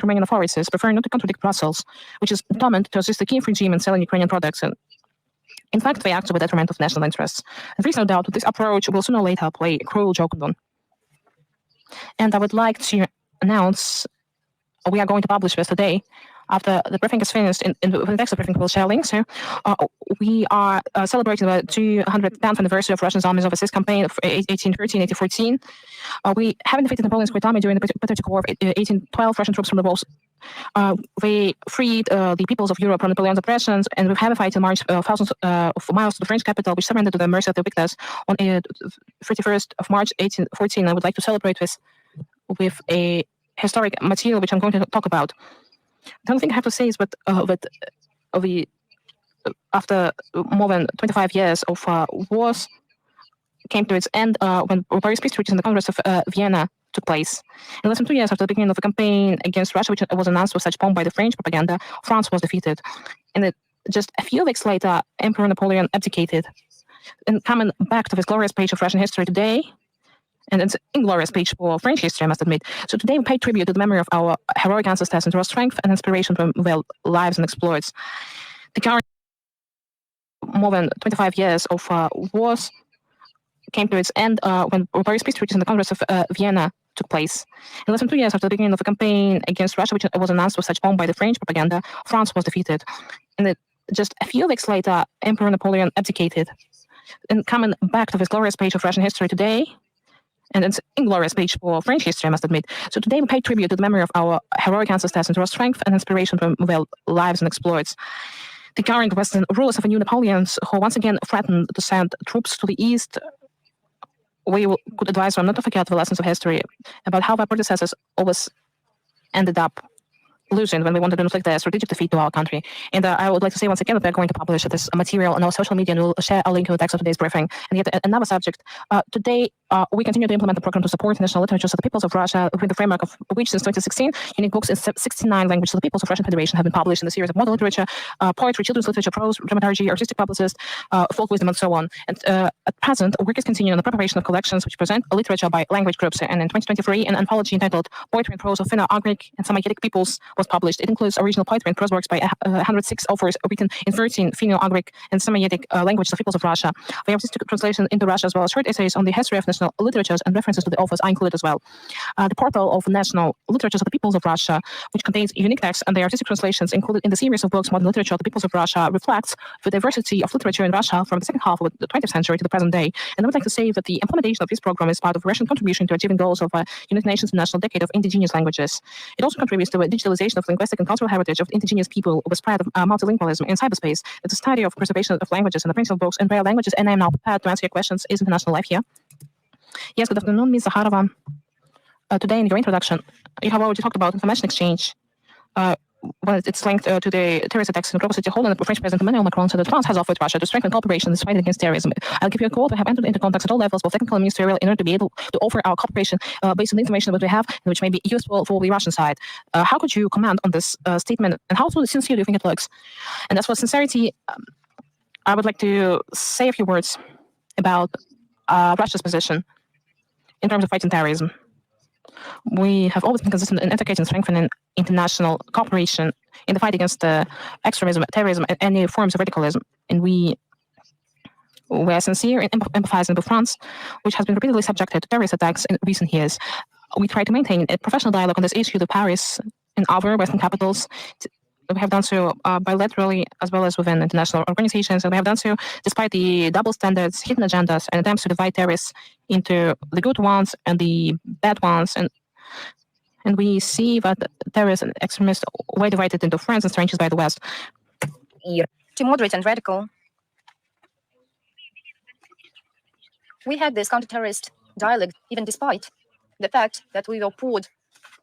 Romanian authorities prefer not to contradict Brussels, which is determined to assist the Kiev regime in selling Ukrainian products. And in fact, they act with detriment of national interests. And there is no doubt that this approach will sooner or later play a cruel joke on them. And I would like to announce we are going to publish this today. After the briefing is finished, in the next briefing we'll share links. So, we are celebrating the 210th anniversary of Russia's Army's Overseas Campaign of 1813-1814. We haven't defeated Napoleon's Great Army during the Patriotic War of 1812. Russian troops from the walls. We freed the peoples of Europe from Napoleon's oppressions, and we've had a fight to march thousands of miles to the French capital, which surrendered to the mercy of the victors on 31st of March 1814. I would like to celebrate this with a historic material which I'm going to talk about. The only thing I have to say is that after more than 25 years of wars came to its end when Paris Peace Treaties and the Congress of Vienna took place. In less than 2 years after the beginning of the campaign against Russia, which was announced with such pomp by the French propaganda, France was defeated. And just a few weeks later, Emperor Napoleon abdicated. And coming back to this glorious page of Russian history today, and it's an inglorious page for French history, I must admit. So today we pay tribute to the memory of our heroic ancestors and draw strength and inspiration from their lives and exploits. The current more than 25 years of wars came to its end when Paris Peace Treaties and the Congress of Vienna took place. In less than 2 years after the beginning of the campaign against Russia, which was announced with such pomp by the French propaganda, France was defeated. And just a few weeks later, Emperor Napoleon abdicated. And coming back to this glorious page of Russian history today, and it's an inglorious page for French history, I must admit. So today we pay tribute to the memory of our heroic ancestors and draw strength and inspiration from their lives and exploits. The current Western rulers of a new Napoleons who once again threatened to send troops to the east, we could advise them not to forget the lessons of history about how their predecessors always ended up losing when we wanted to inflict a strategic defeat to our country. And I would like to say once again that we're going to publish this material on our social media, and we'll share a link in the text of today's briefing. And yet another subject. Today, we continue to implement the program to support national literature of the peoples of Russia, within the framework of which since 2016, unique books in 69 languages of the peoples of Russian Federation have been published in the series of modern literature, poetry, children's literature, prose, dramaturgy, artistic publicist, folk wisdom, and so on. And at present, work is continuing on the preparation of collections which present literature by language groups. And in 2023, an anthology entitled Poetry and Prose of Finno-Ugric and Samoyedic Peoples was published. It includes original poetry and prose works by 106 authors written in 13 Finno-Ugric and Samoyedic languages of peoples of Russia. The artistic translation into Russia, as well as short essays on the history of national literatures and references to the authors are included as well. The portal of national literatures of the peoples of Russia, which contains unique texts and the artistic translations included in the series of books Modern Literature of the Peoples of Russia, reflects the diversity of literature in Russia from the second half of the 20th century to the present day. And I would like to say that the implementation of this program is part of Russian contribution to achieving goals of United Nations National Decade of Indigenous Languages. It also contributes to the digitalization of linguistic and cultural heritage of indigenous people with spread of multilingualism in cyberspace, the study of preservation of languages and the printing of books in rare languages. And I am now prepared to answer your questions. Is international life here? Yes, good afternoon, Ms. Zakharova. Today in your introduction, you have already talked about information exchange. Well, it's linked to the terrorist attacks in Global City Hall, and the French President Emmanuel Macron said that France has offered Russia to strengthen cooperation in this fight against terrorism. I'll give you a call. We have entered into contacts at all levels, both technical and ministerial, in order to be able to offer our cooperation based on the information that we have, and which may be useful for the Russian side. How could you comment on this statement, and how sincere do you think it looks? And as for sincerity, I would like to say a few words about Russia's position in terms of fighting terrorism. We have always been consistent in advocating and strengthening international cooperation in the fight against extremism, terrorism, and any forms of radicalism. And we are sincere in empathizing with France, which has been repeatedly subjected to terrorist attacks in recent years. We try to maintain a professional dialogue on this issue with Paris and other Western capitals. We have done so bilaterally as well as within international organizations, and we have done so despite the double standards, hidden agendas, and attempts to divide terrorists into the good ones and the bad ones. And we see that terrorists and extremists were divided into friends and strangers by the West. Too moderate and radical. We had this counter-terrorist dialogue even despite the fact that we were poured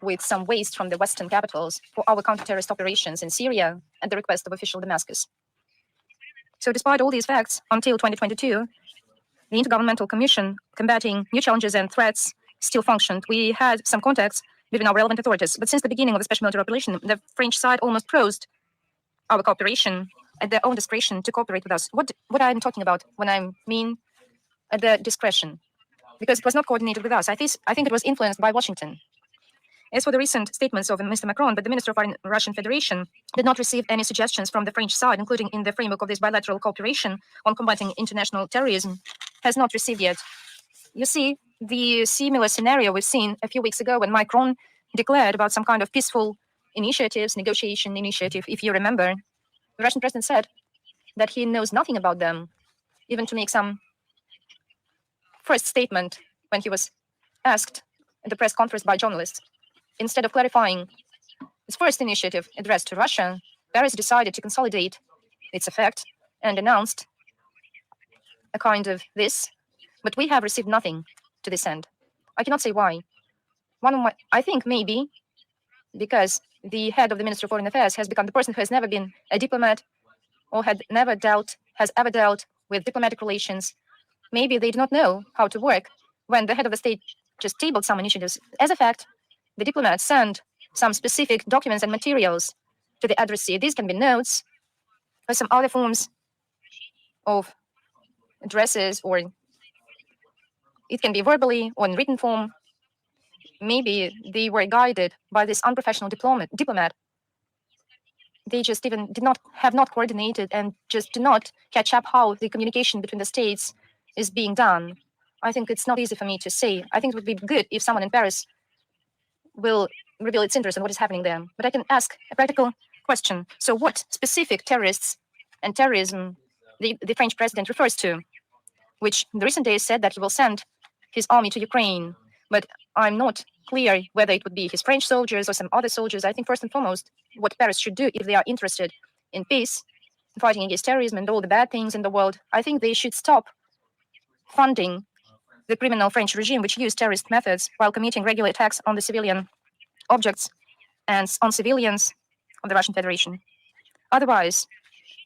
with some waste from the Western capitals for our counter-terrorist operations in Syria at the request of official Damascus. So despite all these facts, until 2022, the Intergovernmental Commission combating new challenges and threats still functioned. We had some contacts between our relevant authorities, but since the beginning of the special military operation, the French side almost closed our cooperation at their own discretion to cooperate with us. What I'm talking about when I mean at their discretion? Because it was not coordinated with us. I think it was influenced by Washington. As for the recent statements of Mr. Macron, but the Minister of Foreign Russian Federation did not receive any suggestions from the French side, including in the framework of this bilateral cooperation on combating international terrorism, has not received yet. You see, the similar scenario we've seen a few weeks ago when Macron declared about some kind of peaceful initiatives, negotiation initiative, if you remember. The Russian president said that he knows nothing about them, even to make some first statement when he was asked at the press conference by journalists. Instead of clarifying its first initiative addressed to Russia, Paris decided to consolidate its effect and announced a kind of this, but we have received nothing to this end. I cannot say why. I think maybe because the head of the Ministry of Foreign Affairs has become the person who has never been a diplomat or has ever dealt with diplomatic relations. Maybe they do not know how to work when the head of the state just tabled some initiatives. As a fact, the diplomats send some specific documents and materials to the addressee. These can be notes or some other forms of addresses, or it can be verbally or in written form. Maybe they were guided by this unprofessional diplomat. They just even have not coordinated and just do not catch up how the communication between the states is being done. I think it's not easy for me to say. I think it would be good if someone in Paris will reveal its interest in what is happening there. But I can ask a practical question. So what specific terrorists and terrorism the French president refers to, which in the recent days said that he will send his army to Ukraine. But I'm not clear whether it would be his French soldiers or some other soldiers. I think first and foremost, what Paris should do if they are interested in peace, fighting against terrorism and all the bad things in the world, I think they should stop funding the criminal French regime which used terrorist methods while committing regular attacks on the civilian objects and on civilians of the Russian Federation. Otherwise,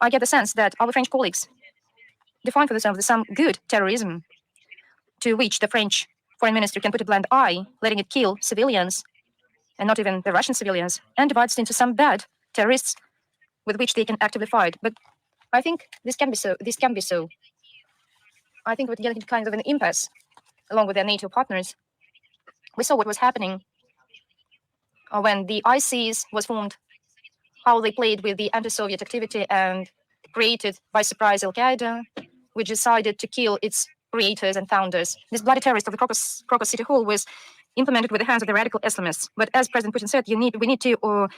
I get the sense that our French colleagues define for themselves some good terrorism to which the French foreign ministry can put a blind eye, letting it kill civilians and not even the Russian civilians, and divides it into some bad terrorists with which they can actively fight. But I think this can be so. This can be so. I think we're getting kind of an impasse along with their NATO partners. We saw what was happening when the ICs was formed, how they played with the anti-Soviet activity and created by surprise Al-Qaeda, which decided to kill its creators and founders. This bloody terrorist of the Crocus City Hall was implemented with the hands of the radical Islamists. But as President Putin said, we need to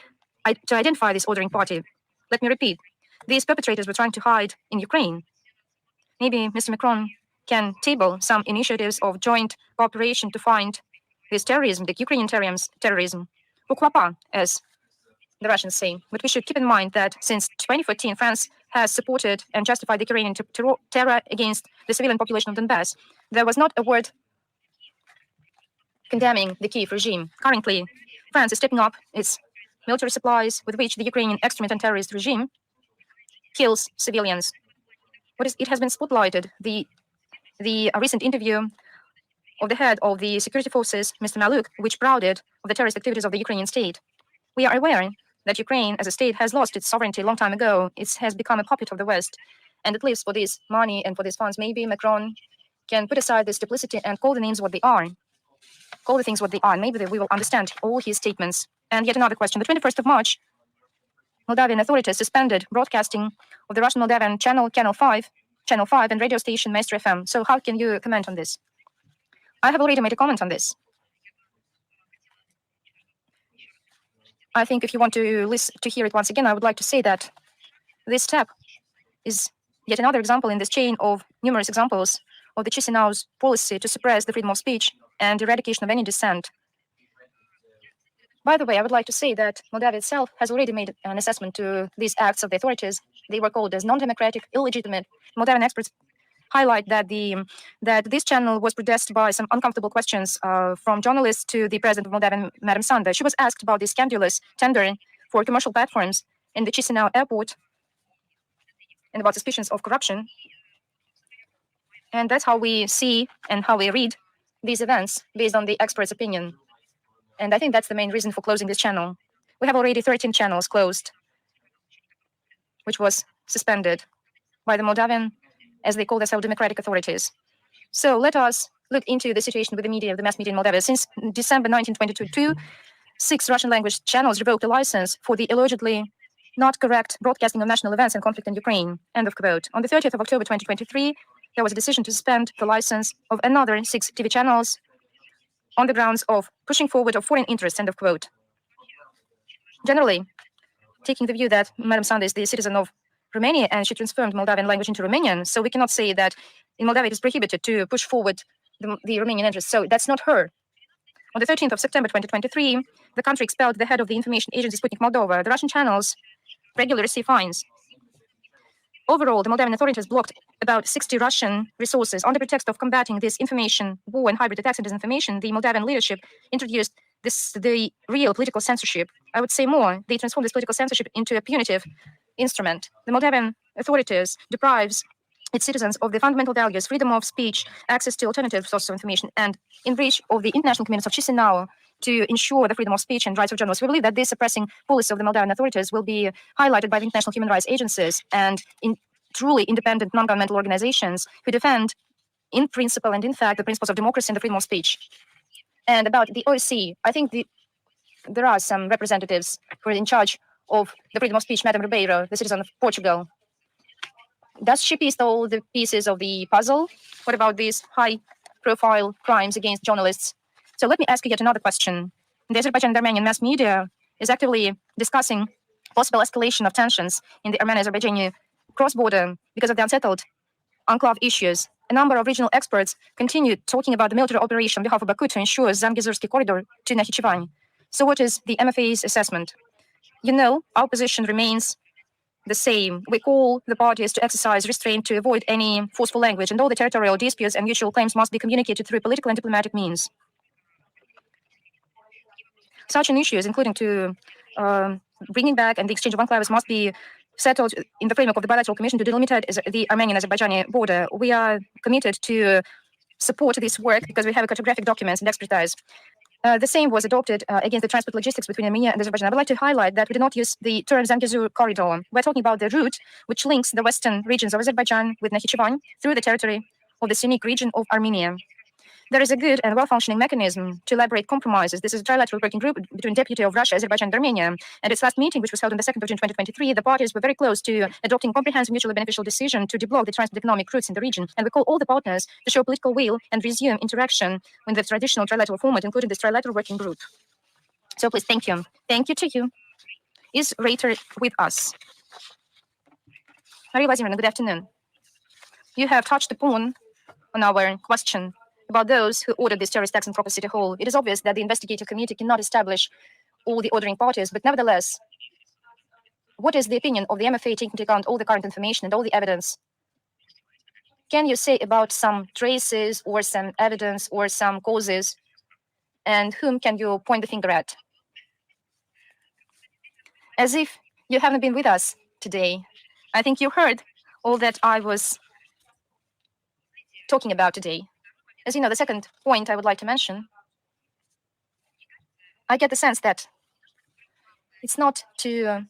identify this ordering party. Let me repeat, these perpetrators were trying to hide in Ukraine. Maybe Mr. Macron can table some initiatives of joint cooperation to find this terrorism, the Ukrainian terrorism, pourquoi pas, as the Russians say. But we should keep in mind that since 2014, France has supported and justified the Ukrainian terror against the civilian population of Donbass. There was not a word condemning the Kiev regime. Currently, France is stepping up its military supplies with which the Ukrainian extremist and terrorist regime kills civilians. It has been spotlighted, the recent interview of the head of the security forces, Mr. Maluk, which prouded of the terrorist activities of the Ukrainian state. We are aware that Ukraine as a state has lost its sovereignty a long time ago. It has become a puppet of the West, and it lives for this money and for these funds. Maybe Macron can put aside this duplicity and call the names what they are. Call the things what they are. Maybe we will understand all his statements. And yet another question. The 21st of March, Moldavian authorities suspended broadcasting of the Russian Moldavian channel 5, and radio station Maestro FM. So how can you comment on this? I have already made a comment on this. I think if you want to hear it once again, I would like to say that this step is yet another example in this chain of numerous examples of the Chisinau's policy to suppress the freedom of speech and eradication of any dissent. By the way, I would like to say that Moldavia itself has already made an assessment to these acts of the authorities. They were called as non-democratic, illegitimate. Moldavian experts highlight that this channel was protested by some uncomfortable questions from journalists to the president of Moldavian, Madam Sanda. She was asked about the scandalous tender for commercial platforms in the Chisinau airport and about suspicions of corruption. And that's how we see and how we read these events based on the expert's opinion. And I think that's the main reason for closing this channel. We have already 13 channels closed, which was suspended by the Moldavian, as they call themselves, democratic authorities. So let us look into the situation with the media, the mass media in Moldavia. Since December 1922, 6 Russian language channels revoked a license for the allegedly not correct broadcasting of national events and conflict in Ukraine. End of quote. On the 30th of October 2023, there was a decision to suspend the license of another 6 TV channels on the grounds of pushing forward of foreign interests. End of quote. Generally, taking the view that Madam Sanda is the citizen of Romania and she transformed Moldavian language into Romanian, so we cannot say that in Moldavia it is prohibited to push forward the Romanian interests. So that's not her. On the 13th of September 2023, the country expelled the head of the information agency Sputnik Moldova. The Russian channels regularly receive fines. Overall, the Moldavian authorities blocked about 60 Russian resources. On the pretext of combating this information war and hybrid attacks and disinformation, the Moldavian leadership introduced the real political censorship. I would say more, they transformed this political censorship into a punitive instrument. The Moldavian authorities deprives its citizens of the fundamental values, freedom of speech, access to alternative sources of information, and in breach of the international commitments of Chisinau to ensure the freedom of speech and rights of journalists. We believe that this suppressing policy of the Moldavian authorities will be highlighted by the international human rights agencies and in truly independent non-governmental organizations who defend in principle and in fact the principles of democracy and the freedom of speech. And about the OSCE, I think there are some representatives who are in charge of the freedom of speech, Madame Ribeiro, the citizen of Portugal. Does she piece all the pieces of the puzzle? What about these high-profile crimes against journalists? So let me ask you yet another question. The Azerbaijan and Armenian mass media is actively discussing possible escalation of tensions in the Armenian-Azerbaijani cross-border because of the unsettled enclave issues. A number of regional experts continue talking about the military operation on behalf of Baku to ensure Zangezurski corridor to Nakhichevan. So what is the MFA's assessment? You know, our position remains the same. We call the parties to exercise restraint to avoid any forceful language, and all the territorial disputes and mutual claims must be communicated through political and diplomatic means. Such an issues, including to bringing back and the exchange of enclaves, must be settled in the framework of the bilateral commission to delimit the Armenian-Azerbaijani border. We are committed to support this work because we have cartographic documents and expertise. The same was adopted against the transport logistics between Armenia and Azerbaijan. I would like to highlight that we do not use the term Zangezur corridor. We're talking about the route which links the western regions of Azerbaijan with Nakhichevan through the territory of this unique region of Armenia. There is a good and well-functioning mechanism to elaborate compromises. This is a trilateral working group between Deputy of Russia, Azerbaijan, and Armenia. At its last meeting, which was held on the 2nd of June 2023, the parties were very close to adopting comprehensive, mutually beneficial decision to deblock the transport economic routes in the region. And we call all the partners to show political will and resume interaction with the traditional trilateral format, including this trilateral working group. So please, thank you. Thank you to you. Is Rater with us? Maria Vladimirovna, good afternoon. You have touched upon on our question about those who ordered this terrorist attacks in Proper City Hall. It is obvious that the investigative committee cannot establish all the ordering parties, but nevertheless, what is the opinion of the MFA taking into account all the current information and all the evidence? Can you say about some traces or some evidence or some causes, and whom can you point the finger at? As if you haven't been with us today, I think you heard all that I was talking about today. As you know, the second point I would like to mention, I get the sense that it's not to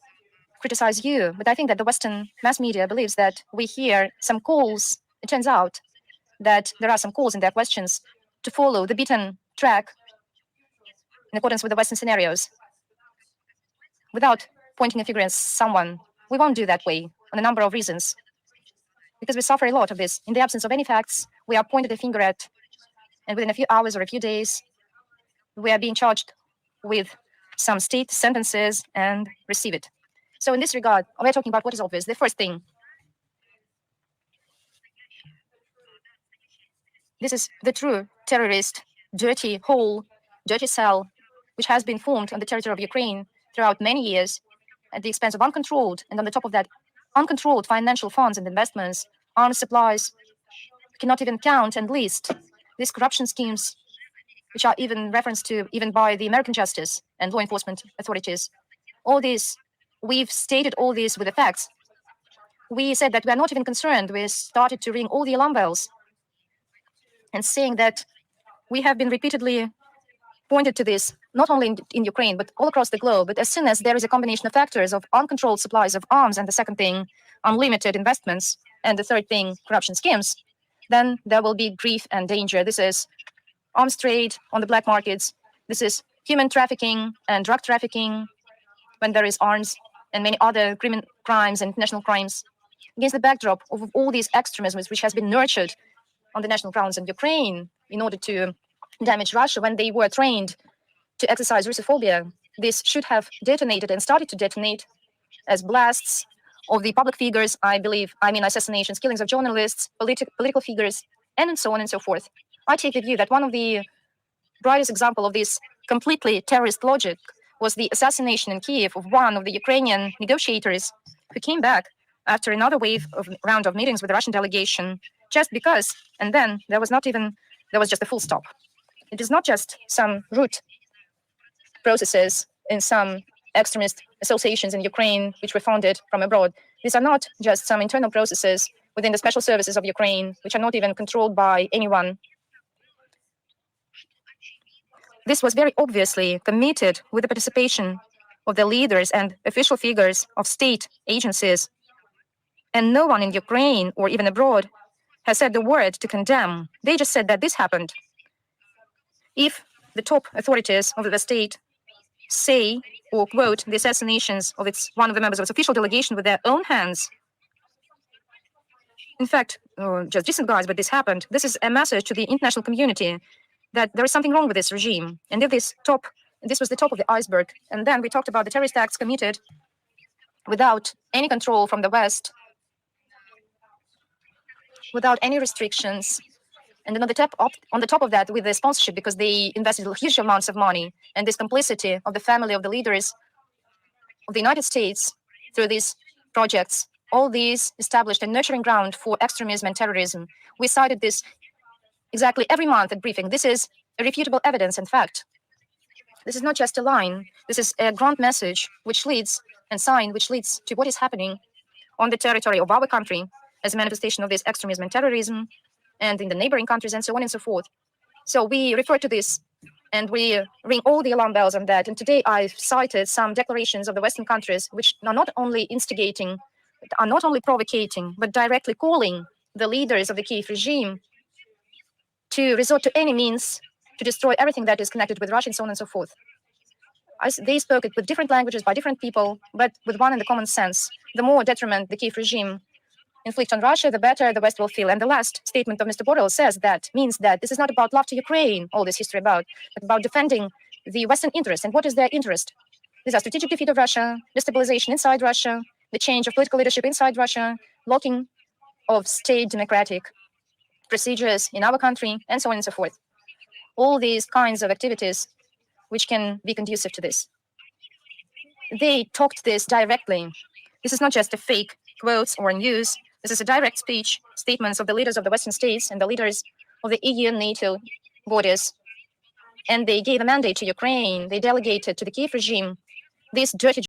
criticize you, but I think that the Western mass media believes that we hear some calls. It turns out that there are some calls in their questions to follow the beaten track in accordance with the Western scenarios without pointing a finger at someone. We won't do that way on a number of reasons, because we suffer a lot of this. In the absence of any facts, we are pointed a finger at, and within a few hours or a few days, we are being charged with some state sentences and receive it. So in this regard, we're talking about what is obvious. The first thing, this is the true terrorist, dirty hole, dirty cell, which has been formed on the territory of Ukraine throughout many years at the expense of uncontrolled, and on the top of that, uncontrolled financial funds and investments, arms supplies. We cannot even count and list these corruption schemes, which are even referenced to even by the American justice and law enforcement authorities. All this, we've stated all this with the facts. We said that we are not even concerned. We started to ring all the alarm bells and saying that we have been repeatedly pointed to this, not only in Ukraine, but all across the globe. But as soon as there is a combination of factors of uncontrolled supplies of arms, and the second thing, unlimited investments, and the third thing, corruption schemes, then there will be grief and danger. This is arms trade on the black markets. This is human trafficking and drug trafficking, when there is arms and many other crimes and international crimes. Against the backdrop of all these extremisms, which has been nurtured on the national grounds in Ukraine in order to damage Russia when they were trained to exercise Russophobia, this should have detonated and started to detonate as blasts of the public figures, I mean assassinations, killings of journalists, political figures, and so on and so forth. I take the view that one of the brightest example of this completely terrorist logic was the assassination in Kiev of one of the Ukrainian negotiators who came back after another round of meetings with the Russian delegation, just because, and then there was just a full stop. It is not just some root processes in some extremist associations in Ukraine, which were founded from abroad. These are not just some internal processes within the special services of Ukraine, which are not even controlled by anyone. This was very obviously committed with the participation of the leaders and official figures of state agencies. And no one in Ukraine or even abroad has said the word to condemn. They just said that this happened. If the top authorities of the state say or quote the assassinations of one of the members of its official delegation with their own hands, in fact, just disregard, but this happened. This is a message to the international community that there is something wrong with this regime. And if this was the top of the iceberg. And then we talked about the terrorist acts committed without any control from the West, without any restrictions. And then on the top of that, with the sponsorship, because they invested huge amounts of money, and this complicity of the family of the leaders of the United States through these projects, all these established a nurturing ground for extremism and terrorism. We cited this exactly every month at briefing. This is irrefutable evidence and fact. This is not just a line. This is a grand message which leads to what is happening on the territory of our country as a manifestation of this extremism and terrorism, and in the neighboring countries, and so on and so forth. So we refer to this, and we ring all the alarm bells on that. And today I've cited some declarations of the Western countries, which are not only instigating, are not only provocating, but directly calling the leaders of the Kiev regime to resort to any means to destroy everything that is connected with Russia, and so on and so forth. They spoke it with different languages by different people, but with one and the common sense. The more detriment the Kiev regime inflict on Russia, the better the West will feel. And the last statement of Mr. Borrell means that this is not about love to Ukraine, all this history about, but about defending the Western interest. And what is their interest? These are strategic defeat of Russia, destabilization inside Russia, the change of political leadership inside Russia, blocking of state democratic procedures in our country, and so on and so forth. All these kinds of activities which can be conducive to this. They talked this directly. This is not just a fake quotes or news. This is a direct speech, statements of the leaders of the Western states and the leaders of the EU and NATO borders. And they gave a mandate to Ukraine. They delegated to the Kiev regime this dirty